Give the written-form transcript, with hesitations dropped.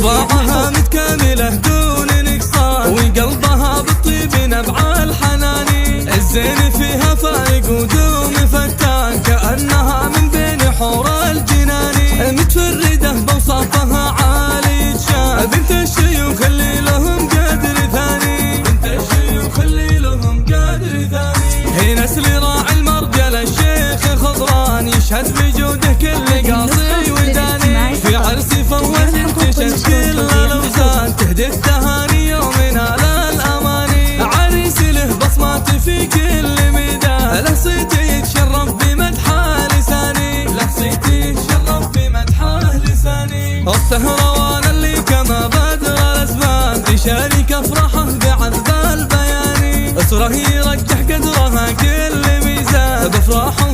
طباعها متكاملة دون نقصان، وقلبها بالطيب نبع الحناني. الزين فيها فايق ودوم فتان، كأنها من بين حور الجنان. متفردة بوصافها عالي الشان، بنت الشيوخ اللي لهم قدر ثاني. بنت الشيوخ اللي لهم قدر ثاني. هي نسل راعي المرجل الشيخ خضران، يشهد بجوده كل قاصي وداني. في عرسي فوت تشت كل الاوزان، تهدي التهاني يومنا للاماني. عريسي له بصمات في كل ميدان، له صيتي يتشرف بمدحه لساني. له صيتي يتشرف بمدحه لساني. السهروان اللي كما بدر الاسبان، يشارك افراحه بعذب البياني. اسره يرجح قدرها كل ميزان، بافراحه